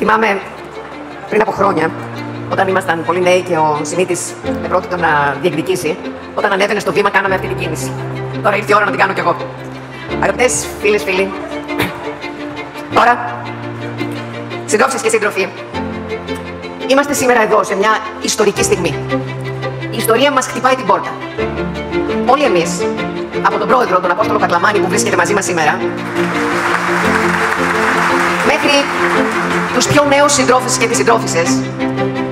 Θυμάμαι πριν από χρόνια, όταν ήμασταν πολύ νέοι και ο Σιμίτης επρόκειτο να διεκδικήσει, όταν ανέβαινε στο βήμα, κάναμε αυτή την κίνηση. Τώρα ήρθε η ώρα να την κάνω κι εγώ. Αγαπητές φίλες, φίλοι, τώρα, συντρόφισσες και σύντροφοι, είμαστε σήμερα εδώ σε μια ιστορική στιγμή. Η ιστορία μας χτυπάει την πόρτα. Όλοι εμείς, από τον πρόεδρο, τον Απόστολο Κακλαμάνη, που βρίσκεται μαζί μας σήμερα, μέχρι τους πιο νέους συντρόφισσες και τις συντρόφισσες,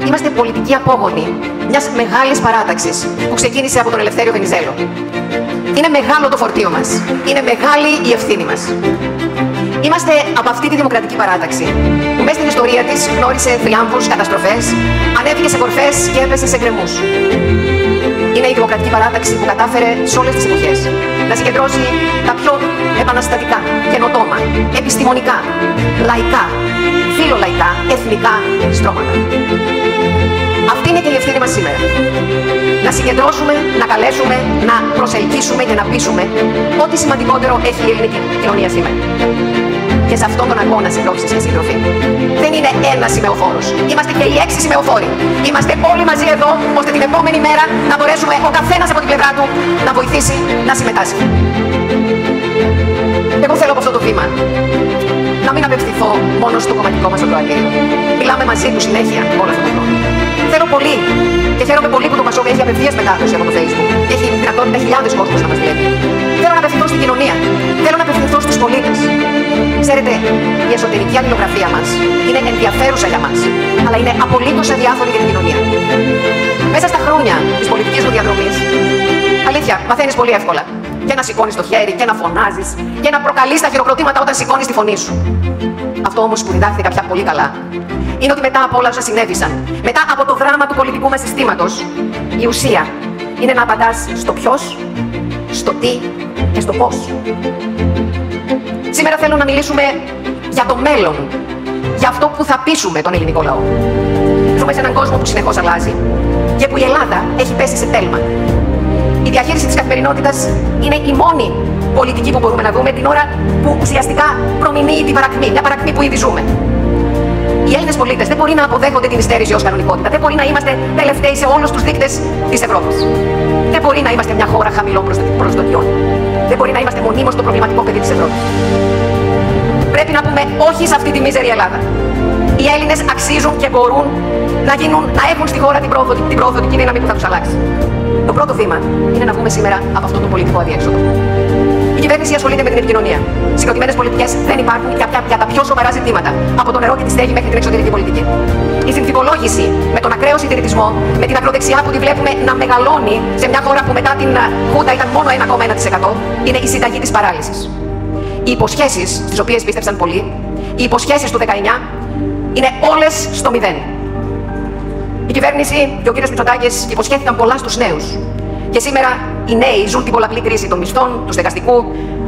είμαστε πολιτικοί απόγονοι μιας μεγάλης παράταξης που ξεκίνησε από τον Ελευθέριο Βενιζέλο. Είναι μεγάλο το φορτίο μας. Είναι μεγάλη η ευθύνη μας. Είμαστε από αυτή τη δημοκρατική παράταξη που μέσα στην ιστορία της γνώρισε θριάμβους, καταστροφές, ανέβηκε σε κορφές και έπεσε σε γκρεμούς. Είναι η δημοκρατική παράταξη που κατάφερε σε όλες τις εποχές να συγκεντρώσει τα πιο επαναστατικά, καινοτόμα, επιστημονικά, λαϊκά, φιλολαϊκά, εθνικά στρώματα. Αυτή είναι και η ευθύνη μας σήμερα. Να συγκεντρώσουμε, να καλέσουμε, να προσελκύσουμε και να πείσουμε ό,τι σημαντικότερο έχει η ελληνική κοινωνία σήμερα. Και σε αυτόν τον αγώνα, συντρόφισσες και σύντροφοι, δεν είναι ένας σημεοφόρος. Είμαστε και οι 6 σημεοφόροι. Είμαστε όλοι μαζί εδώ, ώστε την επόμενη μέρα να μπορέσουμε ο καθένας από την πλευρά του να βοηθήσει να συμμετάσχει. Εγώ θέλω από αυτό το βήμα να μην απευθυνθώ μόνο στο κομματικό μας ακροατήριο. Μιλάμε μαζί του συνέχεια όλο αυτό το χρόνο. Θέλω πολύ και χαίρομαι πολύ που το Πασόκ έχει απευθείας μετάδοση από το Facebook και έχει δυνατότητα χιλιάδες κόσμος να μας βλέπει. Θέλω να απευθυνθώ στην κοινωνία. Θέλω να απευθυνθώ στους πολίτες. Ξέρετε, η εσωτερική αλληλογραφία μας είναι ενδιαφέρουσα για μας, αλλά είναι απολύτως αδιάφορη για την κοινωνία. Μέσα στα χρόνια της πολιτικής μου διαδρομής, αλήθεια, μαθαίνεις πολύ εύκολα. Και να σηκώνεις το χέρι και να φωνάζεις και να προκαλείς τα χειροκροτήματα όταν σηκώνεις τη φωνή σου. Αυτό όμως που διδάχθηκα πια πολύ καλά είναι ότι μετά από όλα όσα συνέβησαν, μετά από το δράμα του πολιτικού μας συστήματος, η ουσία είναι να απαντάς στο ποιος, στο τι και στο πώς. Σήμερα θέλω να μιλήσουμε για το μέλλον, για αυτό που θα πείσουμε τον ελληνικό λαό. Ζούμε σε έναν κόσμο που συνεχώς αλλάζει και που η Ελλάδα έχει πέσει σε τέλμα. Η διαχείριση της καθημερινότητας είναι η μόνη πολιτική που μπορούμε να δούμε την ώρα που ουσιαστικά προμηνύει την παρακμή, μια παρακμή που ήδη ζούμε. Οι Έλληνες πολίτες δεν μπορεί να αποδέχονται την υστέρηση ως κανονικότητα. Δεν μπορεί να είμαστε τελευταίοι σε όλους τους δείκτες της Ευρώπης. Δεν μπορεί να είμαστε μια χώρα χαμηλών προσδοκιών. Δεν μπορεί να είμαστε μονίμως το προβληματικό παιδί της Ευρώπης. Πρέπει να πούμε όχι σε αυτή τη μίζερη Ελλάδα. Οι Έλληνες αξίζουν και μπορούν να έχουν στη χώρα την προοδοτική δύναμη που θα τους αλλάξει. Το πρώτο βήμα είναι να βγούμε σήμερα από αυτό το πολιτικό αδιέξοδο. Η κυβέρνηση ασχολείται με την επικοινωνία. Συγκροτημένες πολιτικές δεν υπάρχουν για τα πιο σοβαρά ζητήματα, από το νερό και τη στέγη μέχρι την εξωτερική πολιτική. Η συνθηκολόγηση με τον ακραίο συντηρητισμό, με την ακροδεξιά που τη βλέπουμε να μεγαλώνει σε μια χώρα που μετά την Χούντα ήταν μόνο 1,1%, είναι η συνταγή της παράλυσης. Οι υποσχέσεις, στις οποίες πίστεψαν πολλοί, οι υποσχέσεις του 19, είναι όλες στο μηδέν. Η κυβέρνηση και ο κύριος Μητσοτάκης υποσχέθηκαν πολλά στους νέους. Και σήμερα οι νέοι ζουν την πολλαπλή κρίση των μισθών, του στεγαστικού,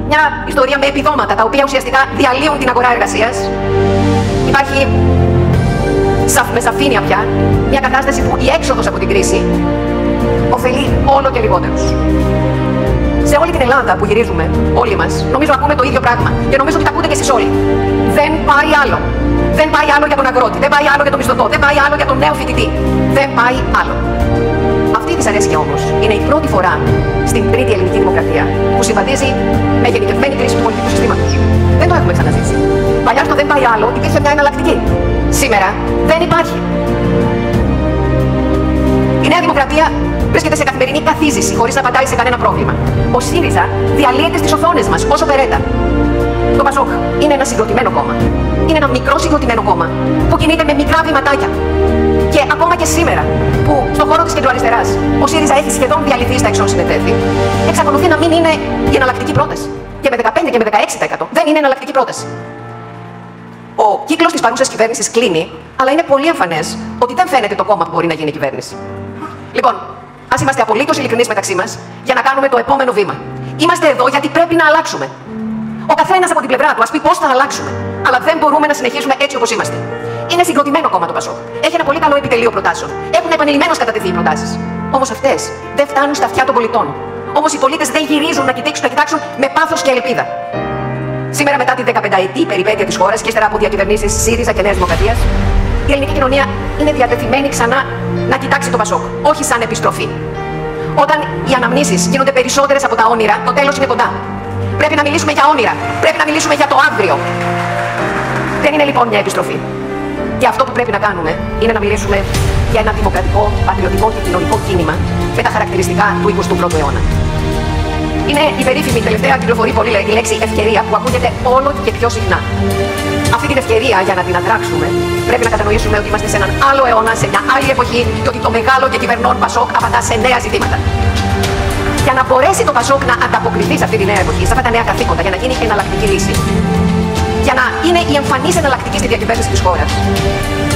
μια ιστορία με επιδόματα τα οποία ουσιαστικά διαλύουν την αγορά εργασίας. Υπάρχει με σαφήνεια πια μια κατάσταση που η έξοδος από την κρίση ωφελεί όλο και λιγότερους. Σε όλη την Ελλάδα που γυρίζουμε, όλοι μας, νομίζω ακούμε το ίδιο πράγμα και νομίζω ότι τα ακούτε και εσείς όλοι. Δεν πάει άλλο. Δεν πάει άλλο για τον αγρότη, δεν πάει άλλο για τον μισθωτό, δεν πάει άλλο για τον νέο φοιτητή. Δεν πάει άλλο. Αυτή η δυσαρέσκεια όμως είναι η πρώτη φορά στην τρίτη ελληνική δημοκρατία που συμβαδίζει με γενικευμένη κρίση του πολιτικού συστήματος. Δεν το έχουμε ξαναζήσει. Παλιά στο δεν πάει άλλο υπήρχε μια εναλλακτική. Σήμερα δεν υπάρχει. Η Νέα Δημοκρατία βρίσκεται σε καθημερινή καθίζηση χωρίς να απαντάει σε κανένα πρόβλημα. Ο ΣΥΡΙΖΑ διαλύεται στις οθόνες μας όσο περέτα. Το Πασόκ είναι ένα συγκροτημένο κόμμα. Είναι ένα μικρό συγκροτημένο κόμμα που κινείται με μικρά βηματάκια. Και ακόμα και σήμερα, που στον χώρο της κεντροαριστεράς ο ΣΥΡΙΖΑ έχει σχεδόν διαλυθεί στα εξών συνετέθη, εξακολουθεί να μην είναι η εναλλακτική πρόταση. Και με 15 και με 16% δεν είναι εναλλακτική πρόταση. Ο κύκλος της παρούσας κυβέρνησης κλείνει, αλλά είναι πολύ εμφανές ότι δεν φαίνεται το κόμμα που μπορεί να γίνει κυβέρνηση. Λοιπόν, ας είμαστε απολύτως ειλικρινείς μεταξύ μας για να κάνουμε το επόμενο βήμα. Είμαστε εδώ γιατί πρέπει να αλλάξουμε. Ο καθένας από την πλευρά του ας πει πώς θα αλλάξουμε. Αλλά δεν μπορούμε να συνεχίσουμε έτσι όπως είμαστε. Είναι συγκροτημένο κόμμα το Πασόκ. Έχει ένα πολύ καλό επιτελείο προτάσεων. Έχουν επανειλημμένως κατατεθεί οι προτάσεις. Όμως αυτές δεν φτάνουν στα αυτιά των πολιτών. Όμως οι πολίτες δεν γυρίζουν να κοιτάξουν με πάθος και ελπίδα. Σήμερα, μετά τη 15ετή περιπέτεια της χώρας και ύστερα από διακυβερνήσεις ΣΥΡΙΖΑ και Νέας Δημοκρατίας, η ελληνική κοινωνία είναι διατεθειμένη ξανά να κοιτάξει το Πασόκ, όχι σαν επιστροφή. Όταν οι αναμνήσεις γίνονται περισσότερες από τα όνειρα, το τέλος είναι κοντά. Πρέπει να μιλήσουμε για όνειρα, πρέπει να μιλήσουμε για το αύριο. Δεν είναι λοιπόν μια επιστροφή. Και αυτό που πρέπει να κάνουμε είναι να μιλήσουμε για ένα δημοκρατικό, πατριωτικό και κοινωνικό κίνημα με τα χαρακτηριστικά του 21ου αιώνα. Είναι η περίφημη, τελευταία κυκλοφορεί πολύ η λέξη ευκαιρία που ακούγεται όλο και πιο συχνά. Αυτή την ευκαιρία, για να την αδράξουμε, πρέπει να κατανοήσουμε ότι είμαστε σε έναν άλλο αιώνα, σε μια άλλη εποχή και ότι το μεγάλο και κυβερνών Πασόκ απαντά σε νέα ζητήματα. Για να μπορέσει το Πασόκ να ανταποκριθεί σε αυτή τη νέα εποχή, σε αυτά τα νέα καθήκοντα, για να γίνει εναλλακτική λύση, για να είναι η εμφανής εναλλακτική στη διακυβέρνηση της χώρας,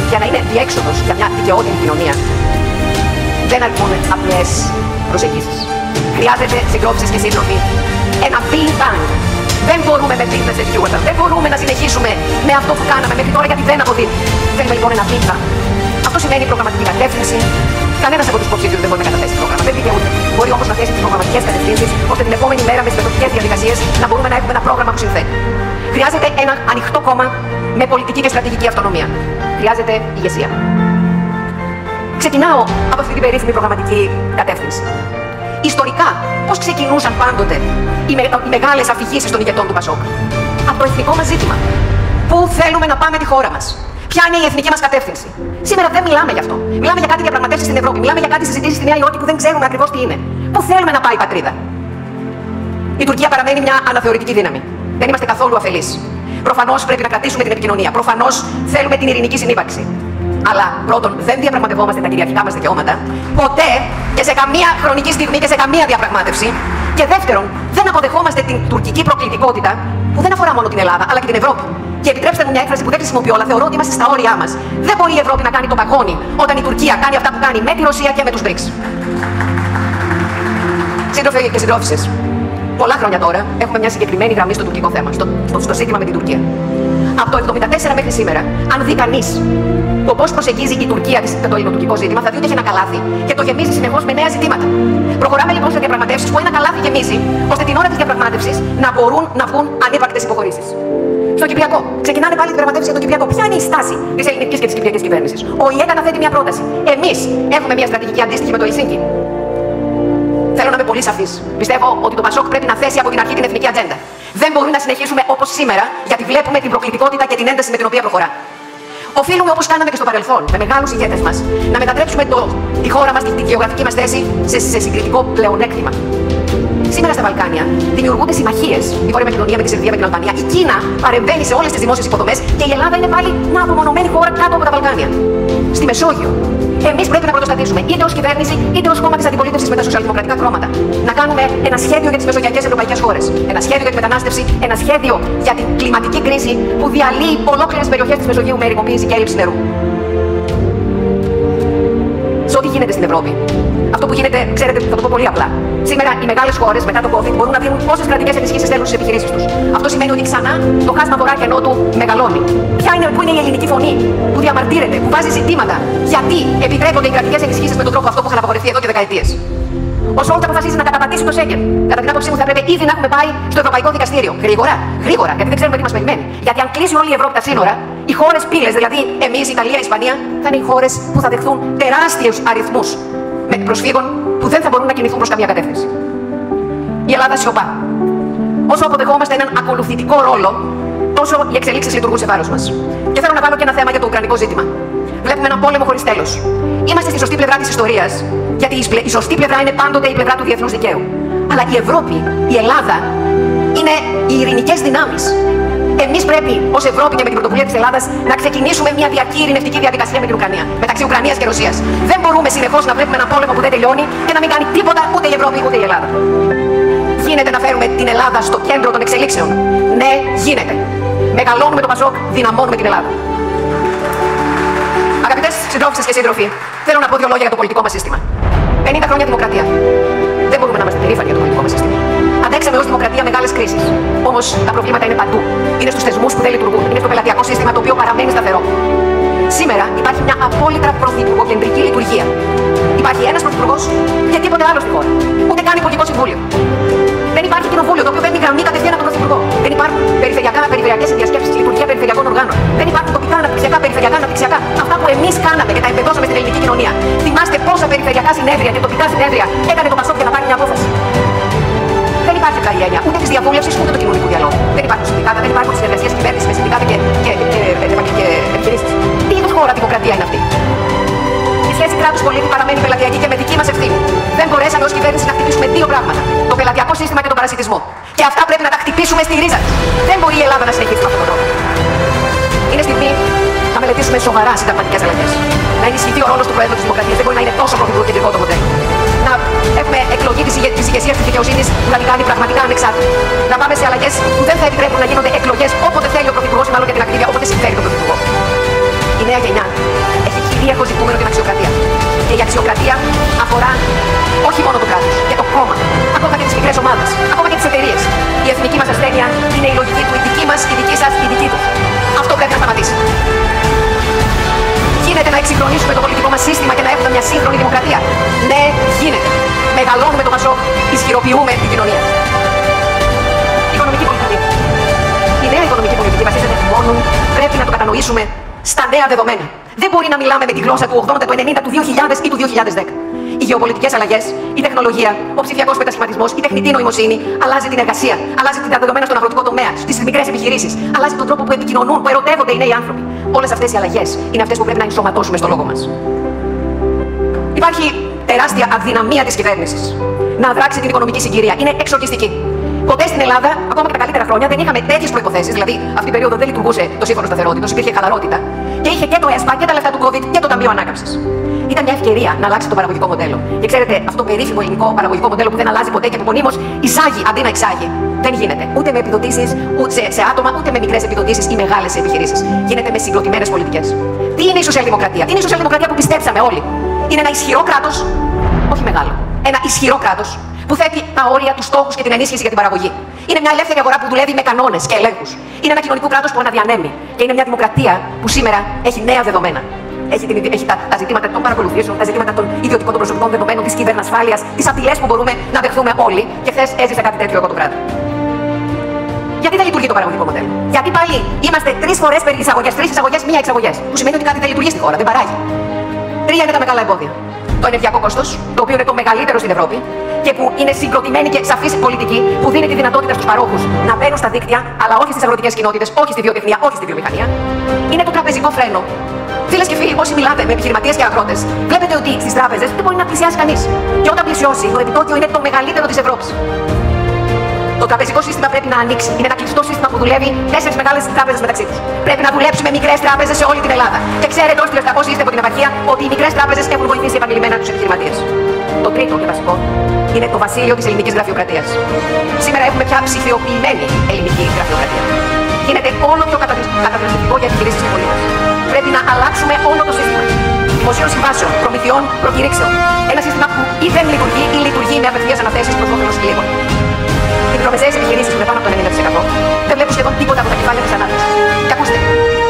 για να είναι διέξοδος για μια δικαιότερη κοινωνία, δεν αρκούν απλές προσεγγίσεις. Χρειάζεται, συντρόφισσες και σύντροφοι, ένα big bang. Δεν μπορούμε με business as usual. Δεν μπορούμε να συνεχίσουμε με αυτό που κάναμε μέχρι τώρα, γιατί δεν αποδίδει. Θέλουμε λοιπόν ένα big bang. Αυτό σημαίνει προγραμματική κατεύθυνση. Κανένας από τους υποψήφιους δεν μπορεί να καταθέσει πρόγραμμα. Δεν δικαιούται. Μπορεί όμως να θέσει τις προγραμματικές κατευθύνσεις, ώστε την επόμενη μέρα με τις μετοχικές διαδικασίες να μπορούμε να έχουμε ένα πρόγραμμα που συνθέτει. Χρειάζεται ένα ανοιχτό κόμμα με πολιτική και στρατηγική αυτονομία. Χρειάζεται ηγεσία. Ξεκινάω από αυτή την περίφημη προγραμματική κατεύθυνση. Ιστορικά, πώς ξεκινούσαν πάντοτε οι μεγάλες αφηγήσεις των ηγετών του Πασόκ? Από το εθνικό μας ζήτημα. Πού θέλουμε να πάμε τη χώρα μας? Ποια είναι η εθνική μας κατεύθυνση? Σήμερα δεν μιλάμε γι' αυτό. Μιλάμε για κάτι διαπραγματεύσεις στην Ευρώπη. Μιλάμε για κάτι συζητήσεις στη Νέα Υόρκη που δεν ξέρουμε ακριβώς τι είναι. Πού θέλουμε να πάει η πατρίδα? Η Τουρκία παραμένει μια αναθεωρητική δύναμη. Δεν είμαστε καθόλου αφελείς. Προφανώς πρέπει να κρατήσουμε την επικοινωνία. Προφανώς θέλουμε την ειρηνική συνύπαρξη. Αλλά πρώτον, δεν διαπραγματευόμαστε τα κυριαρχικά μας δικαιώματα ποτέ και σε καμία χρονική στιγμή και σε καμία διαπραγμάτευση. Και δεύτερον, δεν αποδεχόμαστε την τουρκική προκλητικότητα που δεν αφορά μόνο την Ελλάδα αλλά και την Ευρώπη. Και επιτρέψτε μου μια έκφραση που δεν χρησιμοποιώ, αλλά θεωρώ ότι είμαστε στα όρια μας. Δεν μπορεί η Ευρώπη να κάνει το παγόνι όταν η Τουρκία κάνει αυτά που κάνει με τη Ρωσία και με τους BRICS. Σύντροφοι και συντρόφισσες, πολλά χρόνια τώρα έχουμε μια συγκεκριμένη γραμμή στο τουρκικό θέμα, στο ζήτημα με την Τουρκία. Από το 1974 μέχρι σήμερα, αν δει κανείς το πώς προσεγγίζει η Τουρκία το ελληνοτουρκικό ζήτημα, θα δει ότι έχει ένα καλάθι και το γεμίζει συνεχώς με νέα ζητήματα. Προχωράμε λοιπόν σε διαπραγματεύσεις που ένα καλάθι γεμίζει, ώστε την ώρα της διαπραγμάτευσης να μπορούν να βγουν ανύπαρκτες υποχωρήσεις. Στο Κυπριακό. Ξεκινάνε πάλι διαπραγματεύσεις για το Κυπριακό. Ποια είναι η στάση της ελληνικής και της κυπριακής κυβέρνησης? Ο ΙΕ καταθέτει μια πρόταση. Εμείς έχουμε μια στρατηγική αντίστοιχη με το Ελσίνκι. Θέλω να είμαι πολύ σαφής. Πιστεύω ότι το Πασόκ πρέπει να θέσει από την αρχή την εθνική ατζέντα. Δεν μπορούμε να συνεχίσουμε όπως σήμερα, γιατί βλέπουμε την προκλητικότητα και την ένταση με την οποία προχωρά. Οφείλουμε, όπως κάναμε και στο παρελθόν, με μεγάλους ηγέτες μας, να μετατρέψουμε τη χώρα μας, τη γεωγραφική μας θέση, σε συγκριτικό πλεονέκτημα. Σήμερα στα Βαλκάνια δημιουργούνται συμμαχίες. Η Βόρεια Μακεδονία με τη Σερβία, με την Αλβανία. Η Κίνα παρεμβαίνει σε όλες τις δημόσιες υποδομές και η Ελλάδα είναι πάλι μια απομονωμένη χώρα κάτω από τα Βαλκάνια. Στη Μεσόγειο. Εμείς πρέπει να πρωτοστατήσουμε είτε ως κυβέρνηση είτε ως κόμμα της αντιπολίτευσης με τα σοσιαλδημοκρατικά κόμματα. Να κάνουμε ένα σχέδιο για τις μεσογειακές ευρωπαϊκές χώρες. Ένα σχέδιο για τη μετανάστευση. Ένα σχέδιο για την κλιματική κρίση που διαλύει ολόκληρες περιοχές της Μεσογείου με ερημοποίηση και έλλειψη νερού. Σε ό,τι γίνεται στην Ευρώπη. Αυτό που γίνεται, ξέρετε, θα το πω πολύ απλά. Σήμερα οι μεγάλες χώρες μετά το COVID μπορούν να δίνουν όσες κρατικές ενισχύσεις θέλουν στις επιχειρήσεις τους. Αυτό σημαίνει ότι ξανά το χάσμα βορρά-κενό του μεγαλώνει. Πού είναι η ελληνική φωνή που διαμαρτύρεται, που βάζει ζητήματα? Γιατί επιτρέπονται οι κρατικές ενισχύσεις με τον τρόπο αυτό που είχαν απαγορευτεί εδώ και δεκαετίες? Ο Σόλτς αποφασίζει να καταπατήσει το Σέγγεν. Κατά την άποψή μου, θα έπρεπε ήδη να έχουμε πάει στο Ευρωπαϊκό Δικαστήριο. Γρήγορα, γιατί δεν ξέρουμε τι μας περιμένει. Γιατί αν κλείσει όλη η Ευρώπη τα σύνορα, οι χώρες πύλες, δηλαδή εμείς, Ιταλία, Ισπανία, θα είναι οι χώρες που θα δεχθούν τεράστιους αριθμούς με προσφύγων που δεν θα μπορούν να κινηθούν προς καμία κατεύθυνση. Η Ελλάδα σιωπά. Όσο αποδεχόμαστε έναν ακολουθητικό ρόλο, τόσο οι εξελίξεις λειτουργούν σε βάρος μας. Και θέλω να βάλω και ένα θέμα για το ουκρανικό ζήτημα. Βλέπουμε έναν πόλεμο χωρίς τέλος. Είμαστε στη σωστή πλευρά της ιστορίας, γιατί η σωστή πλευρά είναι πάντοτε η πλευρά του διεθνούς δικαίου. Αλλά η Ευρώπη, η Ελλάδα, είναι οι ειρηνικές δυνάμεις. Εμείς πρέπει ως Ευρώπη και με την πρωτοβουλία της Ελλάδας να ξεκινήσουμε μια διαρκή ειρηνευτική διαδικασία με την Ουκρανία, μεταξύ Ουκρανίας και Ρωσίας. Δεν μπορούμε συνεχώς να βλέπουμε έναν πόλεμο που δεν τελειώνει και να μην κάνει τίποτα ούτε η Ευρώπη ούτε η Ελλάδα. Γίνεται να φέρουμε την Ελλάδα στο κέντρο των εξελίξεων? Ναι, γίνεται. Μεγαλώνουμε το Πασόκ, δυναμώνουμε την Ελλάδα. Αγαπητές συντρόφισσες και σύντροφοι, θέλω να πω δύο λόγια για το πολιτικό μας σύστημα. 50 χρόνια δημοκρατία. Δεν μπορούμε να είμαστε περήφανοι για το πολιτικό μας σύστημα. Αντέξαμε ως δημοκρατία μεγάλες κρίσεις. Όμως τα προβλήματα είναι παντού. Είναι στους θεσμούς που δεν λειτουργούν. Είναι στο πελατειακό σύστημα το οποίο παραμένει σταθερό. Σήμερα υπάρχει μια απόλυτα πρωθυπουργοκεντρική λειτουργία. Υπάρχει ένας πρωθυπουργός και τίποτε άλλο στη χώρα. Ούτε καν υπουργικό συμβούλιο. Δεν υπάρχει κοινοβούλιο το οποίο παίρνει γραμμή κατευθείαν από τον πρωθυπουργό. Δεν υπάρχουν περιφερειακές διασκέψεις και λειτουργία περιφερειακών οργάνων. Δεν υπάρχουν τοπικά περιφερειακά αναπτυξιακά. Αυτά που εμείς κάναμε και τα εμπεδώσαμε στην ελληνική κοινωνία. Θυμάστε πόσα περιφερειακά συνέδρια και τοπικά συνέδρια έκανε το Πασόκ για να πάρει μια απόφαση. Δεν υπάρχει πια η έννοια ούτε τη διαβούλευση ούτε του κοινωνικού διαλόγου. Δεν υπάρχουν συνδικάτα, δεν υπάρχουν συνεργασίες κυβέρνησης με συνδικάτα και επιχειρήσεις. Τι είδους χώρα δημοκρατία είναι αυτή? Η σχέση κράτους-πολίτη παραμένει πελατειακή και με δική μας ευθύνη. Δεν μπορέσαμε ως κυβέρνηση να χτυπήσουμε δύο πράγματα: το πελατειακό σύστημα και τον παρασιτισμό. Και αυτά πρέπει να τα χτυπήσουμε στη ρίζα τους. Δεν μπορεί η Ελλάδα να συνεχίσει με αυτόν τον τρόπο. Είναι στιγμή να μελετήσουμε σοβαρά συνταγματικές αλλαγές. Να ενισχυθεί ο ρόλος του Προέδρου της Δημοκρατίας. Δεν μπορεί να είναι τόσο πρωθυπουργοκεντρικό το μοντέλο. Να έχουμε εκλογή της ηγεσίας της δικαιοσύνης που θα την κάνει πραγματικά ανεξάρτητη. Να πάμε σε αλλαγές που δεν θα επιτρέπουν να γίνονται εκλογές όποτε θέλει ο πρωθυπουργός, μάλλον για την ακρίβεια, όποτε συμφέρει τον πρωθυπουργό. Η νέα γενιά έχει κυρίαρχο ζητούμενο την αξιοκρατία. Και η αξιοκρατία αφορά όχι μόνο το κράτος και το κόμμα, ακόμα και τις μικρές ομάδες, ακόμα και τις εταιρείες. Η εθνική μας ασθένεια είναι η λογική του, η δική μας, η δική σας, η δική τους. Αυτό πρέπει να σταματήσει. Γίνεται να εξυγχρονίσουμε το πολιτικό μας σύστημα και να έχουμε μια σύγχρονη δημοκρατία? Ναι, γίνεται. Μεγαλώνουμε το Πασόκ, ισχυροποιούμε την κοινωνία. Οικονομική πολιτική. Η νέα οικονομική πολιτική βασίζεται μόνο, πρέπει να το κατανοήσουμε, στα νέα δεδομένα. Δεν μπορεί να μιλάμε με τη γλώσσα του 80, του 90, του 2000 ή του 2010. Οι γεωπολιτικές αλλαγές, η τεχνολογία, ο ψηφιακός μετασχηματισμός, η τεχνητή νοημοσύνη αλλάζει την εργασία, αλλάζει τα δεδομένα στον αγροτικό τομέα, στις μικρές επιχειρήσεις, αλλάζει τον τρόπο που επικοινωνούν, που ερωτεύονται οι νέοι άνθρωποι. Όλες αυτές οι αλλαγές είναι αυτές που πρέπει να ενσωματώσουμε στο λόγο μας. Υπάρχει τεράστια αδυναμία της κυβέρνησης να αδράξει την οικονομική συγκυρία. Είναι εξορκιστική. Ποτέ στην Ελλάδα, ακόμα και τα καλύτερα χρόνια, δεν είχαμε τέτοιες προϋποθέσεις. Δηλαδή, αυτή την περίοδο δεν λειτουργούσε το σύμφωνο σταθερότητας, υπήρχε χαλαρότητα. Και είχε και το ΕΣΠΑ και τα λεφτά του COVID και το Ταμείο Ανάκαμψης. Ήταν μια ευκαιρία να αλλάξει το παραγωγικό μοντέλο. Και ξέρετε, αυτό το περίφημο ελληνικό παραγωγικό μοντέλο που δεν αλλάζει ποτέ και που μονίμως εισάγει αντί να εξάγει. Δεν γίνεται. Ούτε με επιδοτήσεις σε άτομα, ούτε με μικρές επιδοτήσεις ή μεγάλες επιχειρήσεις. Γίνεται με συγκροτημένες πολιτικές. Τι είναι η σοσιαλδημοκρατία? Τι είναι η σοσιαλδημοκρατία που πιστέψαμε όλοι? Είναι ένα ισχυρό κράτος, όχι μεγάλο. Ένα ισχυρό κράτος που θέτει τα όρια, τους στόχους και την ενίσχυση για την παραγωγή. Είναι μια ελεύθερη αγορά που δουλεύει με κανόνες και ελέγχους. Είναι ένα κοινωνικό κράτος που αναδιανέμει. Και είναι μια δημοκρατία που σήμερα έχει νέα δεδομένα. Έχει τα ζητήματα των παρακολουθήσεων, τα ζητήματα των ιδιωτικών των προσωπικών δεδομένων, της κυβερνασφάλειας, τις απειλές που μπορούμε να δεχθούμε όλοι. Και χθες έζησα κάτι τέτοιο εγώ το βράδυ. Γιατί δεν λειτουργεί το παραγωγικό μοντέλο? Γιατί πάλι είμαστε 3 φορές περί εισαγωγές, 3 εισαγωγές, 1 εξαγωγές. Που σημαίνει ότι κάτι δεν λειτουργεί στη χώρα, δεν παράγει. 3 είναι τα μεγάλα εμπόδια. Το ενεργειακό κόστος, το οποίο είναι το μεγαλύτερο στην Ευρώπη και που είναι συγκροτημένη και σαφής πολιτική που δίνει τη δυνατότητα στους παρόχους να μπαίνουν στα δίκτυα, αλλά όχι στις αγροτικές κοινότητες, όχι στη βιοτεχνία, όχι στη βιομηχανία. Είναι το τραπεζικό φρένο. Φίλες και φίλοι, όσοι μιλάτε με επιχειρηματίες και αγρότες, βλέπετε ότι στις τράπεζες δεν μπορεί να πλησιάσει κανείς. Και όταν πλησιώσει, το επιτόκιο είναι το μεγαλύτερο της Ευρώπης. Το τραπεζικό σύστημα πρέπει να ανοίξει. Είναι ένα κλειστό σύστημα που δουλεύει 4 μεγάλες τράπεζες μεταξύ τους. Πρέπει να δουλέψουμε μικρές τράπεζες σε όλη την Ελλάδα. Και ξέρετε όσοι είστε από την επαρχία ότι οι μικρές τράπεζες έχουν βοηθήσει επανειλημμένα τους επιχειρηματίες. Το τρίτο και βασικό είναι το βασίλειο της ελληνικής γραφειοκρατίας. Σήμερα έχουμε πια ψηφιοποιημένη ελληνική γραφειοκρατία. Γίνεται όλο πιο καταδραστικό για επιχειρήσεις και πολίτες. Πρέπει να αλλάξουμε όλο το σύστημα δημοσίων συμβάσεων, προμηθειών, προκηρύξεων. Ένα σύστημα που ή δεν λειτουργεί ή λειτουργεί με απευθείας αναθέσεις προς όφελος λίγων. Οι μικρομεσαίες επιχειρήσεις με πάνω από το 90% δεν βλέπουν σχεδόν τίποτα από τα κεφάλαια της ανάπτυξης. Και ακούστε,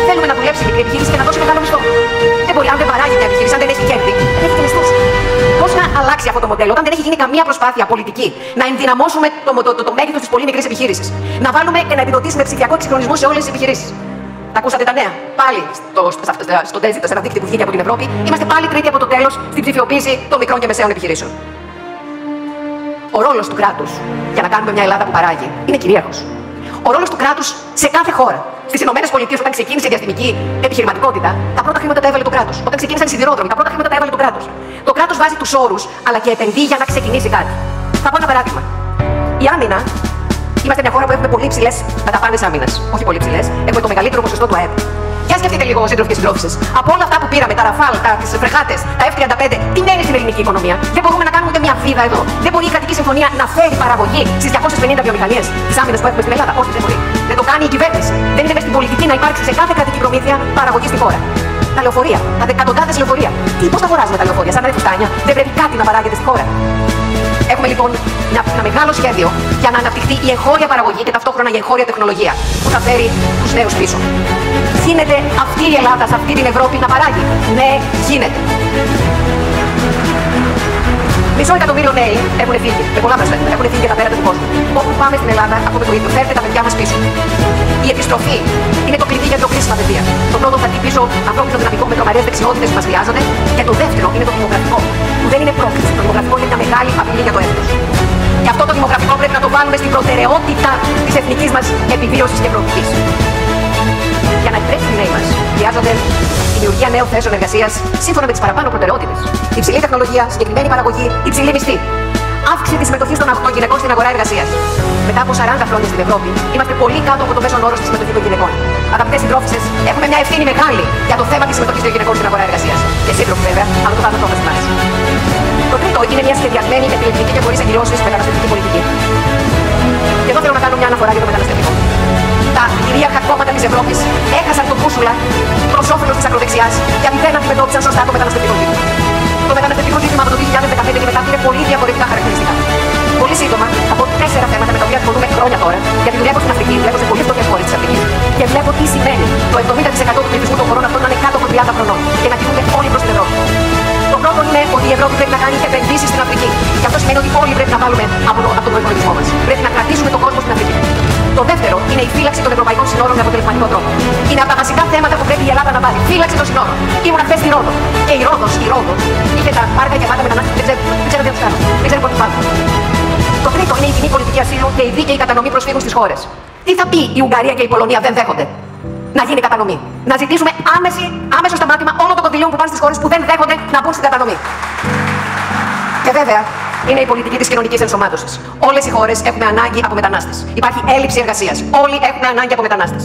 θέλουμε να δουλέψει η μικρή επιχείρηση και να δώσει μεγάλο μισθό. Δεν μπορεί, αν δεν παράγει μια επιχείρηση, αν δεν έχει κέρδη, δεν έχει και μισθούς. Πώς να αλλάξει αυτό το μοντέλο όταν δεν έχει γίνει καμία προσπάθεια πολιτική να ενδυναμώσουμε το μέγεθος της πολύ μικρής επιχείρησης? Να βάλουμε και να επιδοτήσουμε ψηφιακό εξυγχρονισμό σε όλες τις επιχειρήσεις. Τα ακούσατε τα νέα. Πάλι στο Dezit, σε ένα δίκτυο που βγήκε από την Ευρώπη, είμαστε πάλι τρίτη από το τέλος στην ψηφιοποίηση των μικρών και μεσαίων επιχειρήσεων. Ο ρόλος του κράτους για να κάνουμε μια Ελλάδα που παράγει είναι κυρίαρχος. Ο ρόλος του κράτους σε κάθε χώρα. Στις ΗΠΑ, όταν ξεκίνησε η διαστημική επιχειρηματικότητα, τα πρώτα χρήματα τα έβαλε το κράτος. Όταν ξεκίνησαν οι σιδηρόδρομοι, τα πρώτα χρήματα τα έβαλε το κράτος. Το κράτος βάζει τους όρους, αλλά και επενδύει για να ξεκινήσει κάτι. Θα πω ένα παράδειγμα. Η άμυνα. Είμαστε μια χώρα που έχουμε πολύ ψηλές δαπάνες άμυνας. Όχι πολύ ψηλές, έχουμε το μεγαλύτερο ποσοστό του ΑΕΠ. Για σκεφτείτε λίγο, σύντροφοι και συντρόφισσες. Από όλα αυτά που πήραμε, τα Ραφάλ, τις φρεγάτες, τα F-35, τι μένει στην ελληνική οικονομία? Δεν μπορούμε να κάνουμε ούτε μια βίδα εδώ. Δεν μπορεί η κρατική συμφωνία να φέρει παραγωγή στις 250 βιομηχανίες της άμυνας που έχουμε στην Ελλάδα. Όχι, δεν μπορεί. Δεν το κάνει η κυβέρνηση. Δεν είναι μέσα στην πολιτική να υπάρξει σε κάθε κρατική προμήθεια παραγωγή στη χώρα. Τα λεωφορεία, τα εκατοντάδες λεωφορεία. Πώς τα αγοράζουμε τα λεωφορεία? Σαν να είναι φουστάνια, δεν πρέπει κάτι να παράγεται στη χώρα. Έχουμε λοιπόν ένα μεγάλο σχέδιο για να αναπτυχθεί η εγχώρια παραγωγή και ταυτόχρονα η εγχώρια τεχνολογία που θα φέρει τους νέους πίσω. Γίνεται αυτή η Ελλάδα σε αυτή την Ευρώπη να παράγει? Ναι, γίνεται. Μισό εκατομμύριο νέοι έχουν φύγει. Με πολλά προσφέρματα. Έχουν φύγει για τα πέρατα του κόσμου. Όπου πάμε στην Ελλάδα, ακούμε το ίδιο. Φέρτε τα παιδιά μας πίσω. Η επιστροφή είναι το κλειδί για το κρίσιμα παιδεία. Το πρώτο θα πίσω ανθρώπινο δυναμικό με τρομερές δεξιότητες που μας χρειάζονται. Και το δεύτερο είναι το δημογραφικό. Που δεν είναι πρόκληση. Το δημογραφικό είναι μια μεγάλη απειλή για το έθνος. Και αυτό το δημογραφικό πρέπει να το βάλουμε στην προτεραιότητα της εθνικής μας επιβίωσης και προοπτικής. Για να επιτρέψουν οι νέοι μας, χρειάζονται δημιουργία νέων θέσεων εργασίας σύμφωνα με τις παραπάνω προτεραιότητες. Υψηλή τεχνολογία, συγκεκριμένη παραγωγή, υψηλή μισθή. Αύξηση της συμμετοχής των γυναικών στην αγορά εργασίας. Μετά από 40 χρόνια στην Ευρώπη, είμαστε πολύ κάτω από το μέσον όρο στη συμμετοχή των γυναικών. Αγαπητές συντρόφισσες, έχουμε μια ευθύνη μεγάλη για το θέμα της συμμετοχής των γυναικών στην αγορά εργασίας. Και σύντροφοι βέβαια, αλλά το πάμε αυτό μας. Το τρίτο είναι μια σχεδιασμένη, επιλεκτική και χωρίς εγκυρώσεις μεταναστευτική πολιτική. Και εδώ θέλω να κάνω μια αναφορά για το μεταναστευτικό. Τα κυρίαρχα κόμματα της Ευρώπης έχασαν το μπούσουλα προς όφελος της ακροδεξιάς, γιατί δεν αντιμετώπισαν σωστά το μεταναστευτικό ζήτημα. Το μεταναστευτικό ζήτημα από το 2015 και μετά πήρε πολύ διαφορετικά χαρακτηριστικά. Πολύ σύντομα, από 4 θέματα με τα οποία ασχολούμαι χρόνια τώρα, γιατί δουλεύω στην Αφρική, δουλεύω σε πολλές φτωχές χώρες της Αφρικής και βλέπω τι σημαίνει το 70% του πληθυσμού των χωρών αυτών να είναι κάτω από 30 χρονών και να κινούνται όλοι προς την Ευρώπη. Το πρώτο είναι ότι η Ευρώπη πρέπει να κάνει επενδύσεις στην Αφρική. Και αυτό σημαίνει ότι όλοι πρέπει να βάλουμε από τον προϋπολογισμό μας. Πρέπει να κρατήσουμε τον κόσμο στην Αφρική. Το δεύτερο είναι η φύλαξη των ευρωπαϊκών συνόρων με αποτελεσματικό τρόπο. Είναι από τα βασικά θέματα που πρέπει η Ελλάδα να βάλει. Φύλαξη των συνόρων. Ήμουν χθες στη Ρόδο. Και η Ρόδος είχε τα πάρκα γεμάτα μετανάστες. Δεν ξέρω τι θα τους κάνουν. Δεν ξέρω πώς τους βάλουν. Το τρίτο είναι η κοινή πολιτική ασύλου και η δίκαιη κατανομή προσφύγων στις χώρες. Τι θα πει η Ουγγαρία και η Πολωνία δεν δέχονται να γίνει κατανομή? Να ζητήσουμε άμεσο σταμάτημα όλων των κονδυλίων που πάνε στις χώρες που δεν δέχονται να μπουν στην κατανομή. Και βέβαια, είναι η πολιτική της κοινωνικής ενσωμάτωσης. Όλες οι χώρες έχουμε ανάγκη από μετανάστες. Υπάρχει έλλειψη εργασίας. Όλοι έχουμε ανάγκη από μετανάστες.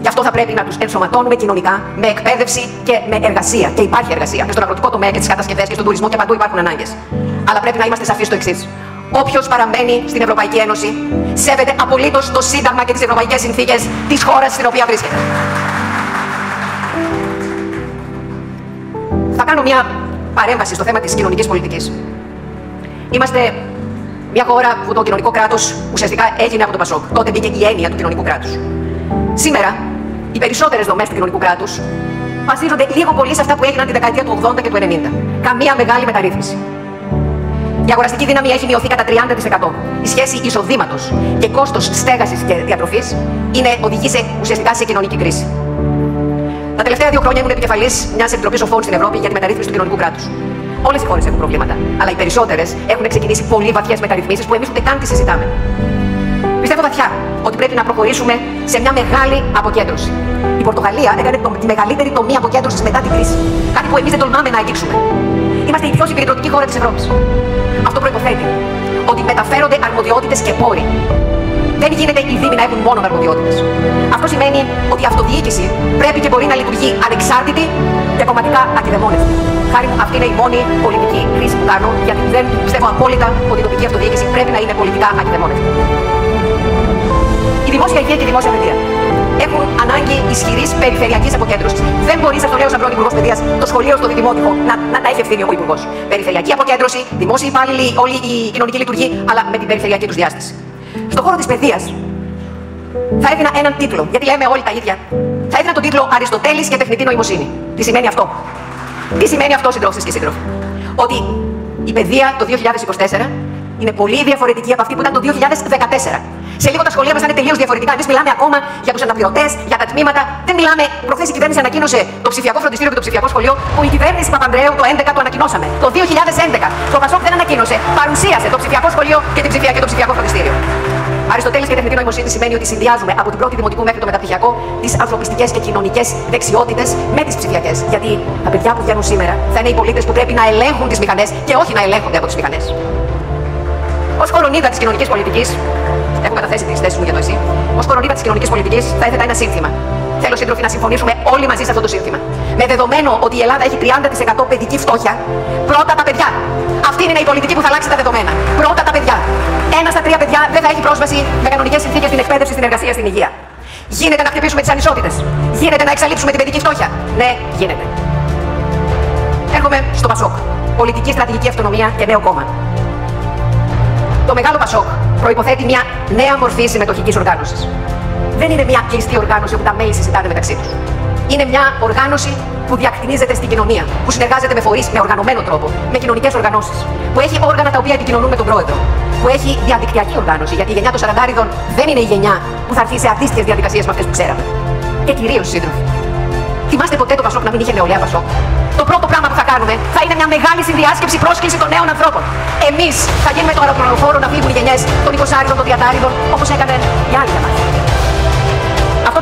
Γι' αυτό θα πρέπει να τους ενσωματώνουμε κοινωνικά, με εκπαίδευση και με εργασία. Και υπάρχει εργασία. Και στον αγροτικό τομέα και στις κατασκευές και στον τουρισμό και παντού υπάρχουν ανάγκες. Αλλά πρέπει να είμαστε σαφείς στο εξής. Όποιος παραμένει στην Ευρωπαϊκή Ένωση σέβεται απολύτως το Σύνταγμα και τις ευρωπαϊκές συνθήκες της χώρας στην οποία βρίσκεται. Θα κάνω μια παρέμβαση στο θέμα της κοινωνικής πολιτικής. Είμαστε μια χώρα που το κοινωνικό κράτος ουσιαστικά έγινε από το Πασόκ. Τότε μπήκε η έννοια του κοινωνικού κράτους. Σήμερα, οι περισσότερες δομές του κοινωνικού κράτους βασίζονται λίγο πολύ σε αυτά που έγιναν τη δεκαετία του 80 και του 90. Καμία μεγάλη μεταρρύθμιση. Η αγοραστική δύναμη έχει μειωθεί κατά 30%. Η σχέση εισοδήματος και κόστος στέγασης και διατροφής οδηγεί ουσιαστικά σε κοινωνική κρίση. Τα τελευταία 2 χρόνια ήμουν επικεφαλής μιας επιτροπής σοφών στην Ευρώπη για τη μεταρρύθμιση του κοινωνικού κράτους. Όλες οι χώρες έχουν προβλήματα, αλλά οι περισσότερες έχουν ξεκινήσει πολύ βαθιές μεταρρυθμίσεις που εμείς ούτε καν τις συζητάμε. Πιστεύω βαθιά ότι πρέπει να προχωρήσουμε σε μια μεγάλη αποκέντρωση. Η Πορτογαλία έκανε τη μεγαλύτερη τομή αποκέντρωσης μετά την κρίση. Κάτι που εμείς δεν τολμάμε να αγγίξουμε. Είμαστε η πιο συγκεντρωτική χώρα της Ευρώπης. Αυτό προϋποθέτει ότι μεταφέρονται αρμοδιότητες και πόροι. Δεν γίνεται οι Δήμοι να έχουν μόνο αρμοδιότητες. Αυτό σημαίνει ότι η αυτοδιοίκηση πρέπει και μπορεί να λειτουργεί ανεξάρτητη και κομματικά ακιδεμόνευτη. Χάρη μου, αυτή είναι η μόνη πολιτική κρίση που κάνω, γιατί δεν πιστεύω απόλυτα ότι η τοπική αυτοδιοίκηση πρέπει να είναι πολιτικά ακιδεμόνευτη. Η δημόσια υγεία και η δημόσια παιδεία έχουν ανάγκη ισχυρής περιφερειακής αποκέντρωσης. Δεν μπορεί, σας το λέω σαν πρώην Υπουργός Παιδείας, το σχολείο στο Δημότυχο να τα έχει ευθύνη ο Υπουργός. Περιφερειακή αποκέντρωση, δημόσιοι υπάλληλοι, όλη η κοινωνική λειτουργία, αλλά με την περιφερειακή τους διάσταση. Στον χώρο της παιδείας θα έδινα έναν τίτλο, γιατί λέμε όλοι τα ίδια. Θα έδινα τον τίτλο Αριστοτέλης και τεχνητή νοημοσύνη. Τι σημαίνει αυτό? Τι σημαίνει αυτό, συντρόφισσες και σύντροφοι? Ότι η παιδεία το 2024 είναι πολύ διαφορετική από αυτή που ήταν το 2014. Σε λίγο τα σχολεία μας θα είναι τελείως διαφορετικά. Εμείς μιλάμε ακόμα για τους αναπληρωτές, για τα τμήματα. Δεν μιλάμε. Προχθές η κυβέρνηση ανακοίνωσε το ψηφιακό φροντιστήριο και το ψηφιακό σχολείο που η κυβέρνηση Παπανδρέου το 2011 το ανακοινώσαμε. Το 2011 το Πασόκ δεν ανακοίνωσε. Παρουσίασε το ψηφιακό σχολείο και το ψηφιακό φροντιστήριο. Αριστοτέλης και τεχνητή νοημοσύνη σημαίνει ότι συνδυάζουμε από την πρώτη δημοτικού μέχρι το μεταπτυχιακό τις ανθρωπιστικές και κοινωνικές δεξιότητες με τις ψηφιακές. Γιατί τα παιδιά που βγαίνουν σήμερα θα είναι οι πολίτες που πρέπει να ελέγχουν τις μηχανές και όχι να ελέγχονται από τις μηχανές. Ως κορονίδα της κοινωνικής πολιτικής, έχω καταθέσει τις θέσεις μου για το ΕΣΥ, ως κορονίδα της κοινωνικής πολιτικής θα έθετα ένα σύνθημα. Θέλω, σύντροφοι, να συμφωνήσουμε όλοι μαζί σε αυτό το σύνθημα. Με δεδομένο ότι η Ελλάδα έχει 30% παιδική φτώχεια, πρώτα τα παιδιά. Αυτή είναι η πολιτική που θα αλλάξει τα δεδομένα. Πρώτα τα παιδιά. 1 στα 3 παιδιά δεν θα έχει πρόσβαση με κανονικές συνθήκες στην εκπαίδευση, στην εργασία, στην υγεία. Γίνεται να χτυπήσουμε τις ανισότητες. Γίνεται να εξαλείψουμε την παιδική φτώχεια. Ναι, γίνεται. Έρχομαι στο Πασόκ. Πολιτική στρατηγική αυτονομία και νέο κόμμα. Το μεγάλο Πασόκ προϋποθέτει μια νέα μορφή συμμετοχικής οργάνωσης. Δεν είναι μια κλειστή οργάνωση όπου τα μέλη συζητάνε μεταξύ τους. Είναι μια οργάνωση που διακτηνίζεται στην κοινωνία, που συνεργάζεται με φορείς με οργανωμένο τρόπο, με κοινωνικές οργανώσεις, που έχει όργανα τα οποία επικοινωνούν με τον πρόεδρο, που έχει διαδικτυακή οργάνωση, γιατί η γενιά των 40 δεν είναι η γενιά που θα έρθει σε αντίστοιχες διαδικασίες με αυτές που ξέραμε. Και κυρίως, σύντροφοι, θυμάστε ποτέ το Πασόκ να μην είχε νεολαία Πασόκ? Το πρώτο πράγμα που θα κάνουμε θα είναι μια μεγάλη συνδιάσκεψη πρόσκληση των νέων ανθρώπων. Εμείς θα γίνουμε το αεροπλανοφόρο να φύγουν οι γενιές των 20άριδων, των 30άριδων, όπως έκαναν οι άλλοι για μας. Αυτό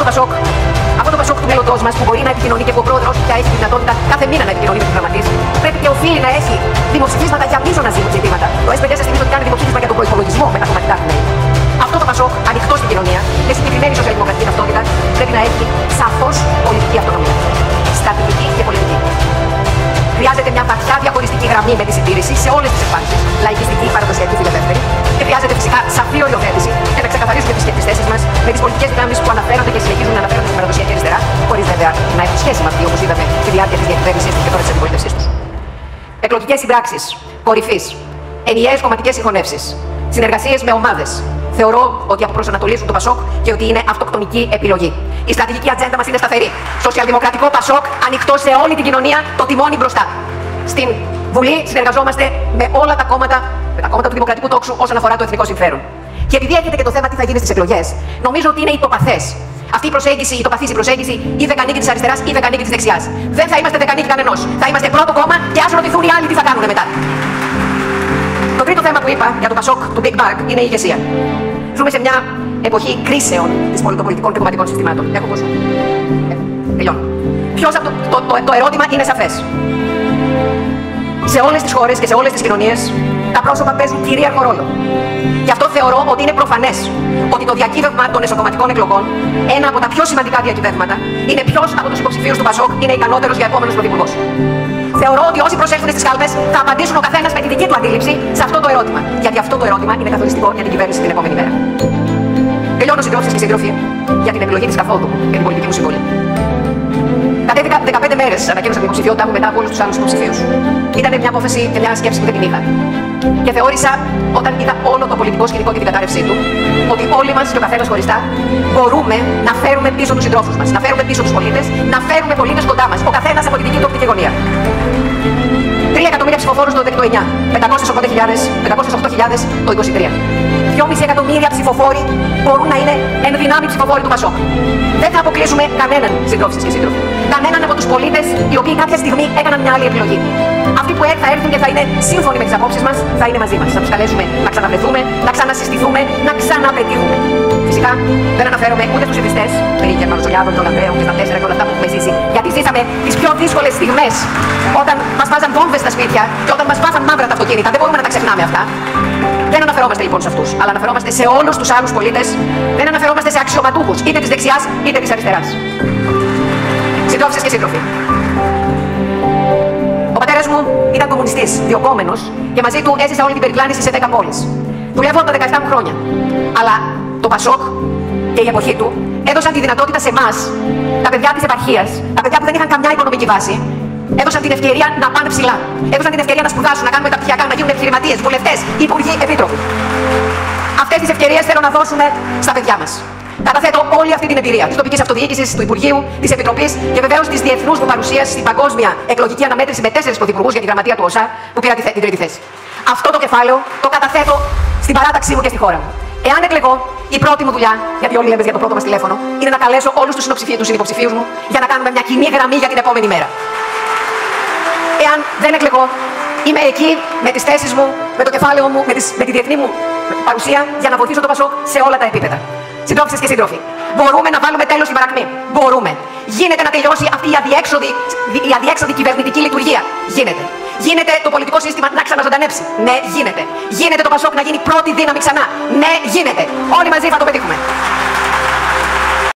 το Πασόκ του μέλλοντός μας που μπορεί να επικοινωνεί και που ο πρόεδρος πια έχει τη δυνατότητα κάθε μήνα να επικοινωνεί με τους γραμματείς, πρέπει και οφείλει να έχει δημοψηφίσματα για μείζωνα ζητήματα. Το S5 σας θυμίζει ότι κάνει δημοψήφισμα για τον προϋπολογισμό με τα κομματικά του μέλη. Αυτό το Πασόκ, ανοιχτό στην κοινωνία, με συγκεκριμένη σοσιαλδημοκρατική ταυτότητα, πρέπει να έχει σαφώς πολιτική αυτονομία. Στρατηγική και πολιτική. Χρειάζεται μια βαθιά διαχωριστική γραμμή με τη συντήρηση σε όλες τις εκφάνσεις, λαϊκιστική, παραδοσιακή, φιλελεύθερη, και χρειάζεται φυσικά σαφή οριοθέτηση για να ξεκαθαρίσουμε τις θέσεις μας με τις πολιτικές δυνάμεις που αναφέρονται και συνεχίζουν να αναφέρονται στην παραδοσιακή αριστερά, χωρίς βέβαια να έχουν σχέση με αυτή, όπως είδαμε στη διάρκεια της διακυβέρνησής τους και τώρα της αντιπολίτευσής τους. Εκλογικές συμπράξεις κορυφής, ενιαίες κομματικές συγχωνεύσεις, συνεργασίες με ομάδες. Θεωρώ ότι αποπροσανατολίζουν το Πασόκ και ότι είναι αυτοκτονική επιλογή. Η στρατηγική ατζέντα μας είναι σταθερή. Σοσιαλδημοκρατικό Πασόκ, ανοιχτό σε όλη την κοινωνία, το τιμόνι μπροστά. Στην Βουλή συνεργαζόμαστε με όλα τα κόμματα, του δημοκρατικού τόξου όσον αφορά το εθνικό συμφέρον. Και επειδή έχετε και το θέμα τι θα γίνει στις εκλογές, νομίζω ότι είναι ητοπαθές. Αυτή η προσέγγιση, η ητοπαθής η προσέγγιση, ή δεκανίκη της αριστεράς ή δεκανίκη της δεξιάς. Δεν θα είμαστε δεκανίκη κανενός. Θα είμαστε πρώτο κόμμα και ας ρωτηθούν οι άλλοι τι θα κάνουν μετά. Το τρίτο θέμα που είπα για το Πασόκ του Big Bang είναι η ηγεσία. Ζούμε σε μια εποχή κρίσεων της πολιτικών και κομματικών συστημάτων. Έχω κόσμο. Τελειώνω. Το ερώτημα είναι σαφές. Σε όλες τις χώρες και σε όλες τις κοινωνίες, τα πρόσωπα παίζουν κυρίαρχο ρόλο. Γι' αυτό θεωρώ ότι είναι προφανές ότι το διακύβευμα των εσωκομματικών εκλογών, ένα από τα πιο σημαντικά διακυβεύματα, είναι ποιος από τους υποψηφίους του Πασόκ είναι ικανότερος για επόμενος πρωθυπουργός. Θεωρώ ότι όσοι προσέλθουν στις κάλπες θα απαντήσουν ο καθένας με τη δική του αντίληψη σε αυτό το ερώτημα. Γιατί αυτό το ερώτημα είναι καθοριστικό για την κυβέρνηση την επόμενη μέρα. Τελειώνω, συντρόφισσες και σύντροφοι, για την επιλογή της καθόδου και την πολιτική μου συμβολή. Κατέβηκα 15 μέρες, ανακοίνωσα την υποψηφιότητά μου μετά από όλους τους άλλους υποψηφίους. Ήταν μια απόφαση και μια σκέψη που δεν την είχα. Και θεώρησα, όταν είδα όλο το πολιτικό σκηνικό και την κατάρρευσή του, ότι όλοι μας και ο καθένας χωριστά μπορούμε να φέρουμε πίσω τους συντρόφους μας, να φέρουμε πίσω τους πολίτες, να φέρουμε πολίτες κοντά μας, ο καθένας από την δική του οπτική γωνία. 3 εκατομμύρια ψηφοφόρους το 19, 508.000 το 23. 2,5 εκατομμύρια ψηφοφόροι μπορούν να είναι εν δυνάμει ψηφοφόροι του Πασόκ. Δεν θα αποκλείσουμε κανέναν, συντρόφισσες και σύντροφοι. Κανέναν από τους πολίτες οι οποίοι κάποια στιγμή έκαναν μια άλλη επιλογή. Αυτοί που θα έρθουν και θα είναι σύμφωνοι με τις απόψεις μας, θα είναι μαζί μας. Θα τους καλέσουμε να ξαναβρεθούμε, να ξανασυστηθούμε, να ξαναπετύχουμε. Φυσικά δεν αναφέρομαι ούτε στους ειδιστές, περί Γερμανοζωλιάδων, των Λανδρέων και στα 4 και όλα αυτά που έχουμε ζήσει, γιατί ζήσαμε τις πιο δύσκολες στιγμές όταν μας βάζαν βόμβες στα σπίτια και όταν μας βάζαν μαύρα τα αυτοκίνητα. Δεν μπορούμε να τα ξεχνάμε αυτά. Δεν αναφερόμαστε λοιπόν σε αυτούς, αλλά αναφερόμαστε σε όλους τους άλλους πολίτες. Δεν αναφερόμαστε σε αξιωματούχους είτε της δεξιάς είτε της αριστεράς. Συντρόφισσες και σύντροφοι. Ο πατέρας μου ήταν κομμουνιστής, διοκόμενος και μαζί του έζησα όλη την περιπλάνηση σε 10 πόλεις. Δουλεύω από τα 17 μου χρόνια. Αλλά το Πασόκ και η εποχή του έδωσαν τη δυνατότητα σε εμάς, τα παιδιά της επαρχίας, τα παιδιά που δεν είχαν καμιά οικονομική βάση, έδωσαν την ευκαιρία να πάνε ψηλά. Έδωσαν την ευκαιρία να σπουδάσουν, να κάνουν μεταπτυχιακά, να γίνουν επιχειρηματίες, βουλευτές, υπουργοί, επίτροποι. Αυτές τις ευκαιρίες θέλω να δώσουμε στα παιδιά μας. Καταθέτω όλη αυτή την εμπειρία της τοπικής αυτοδιοίκησης, του Υπουργείου, της Επιτροπής και βεβαίως της διεθνούς μου παρουσίας στην παγκόσμια εκλογική αναμέτρηση με 4 πρωθυπουργούς για τη γραμματεία του ΟΣΑ που πήρα την τρίτη θέση. Αυτό το κεφάλαιο το καταθέτω στην παράταξή μου και στη χώρα μου. Εάν εκλεγώ, η πρώτη μου δουλειά, γιατί όλοι λέμε για το πρώτο μας τηλέφωνο, είναι να καλέσω όλους τους συνυποψηφίους μου για να κάνουμε μια κοινή γραμμή για την επόμενη μέρα. Εάν δεν εκλεγώ, είμαι εκεί με τις θέσεις μου, με το κεφάλαιο μου, με τη διεθνή μου παρουσία για να βοηθήσω το Πασόκ σε όλα τα επίπεδα. Συντρόφισσες και σύντροφοι, μπορούμε να βάλουμε τέλος στην παρακμή. Μπορούμε. Γίνεται να τελειώσει αυτή η αδιέξοδη κυβερνητική λειτουργία. Γίνεται. Γίνεται το πολιτικό σύστημα να ξαναζωντανέψει. Ναι, γίνεται. Γίνεται το Πασόκ να γίνει πρώτη δύναμη ξανά. Ναι, γίνεται. Όλοι μαζί θα το πετύχουμε.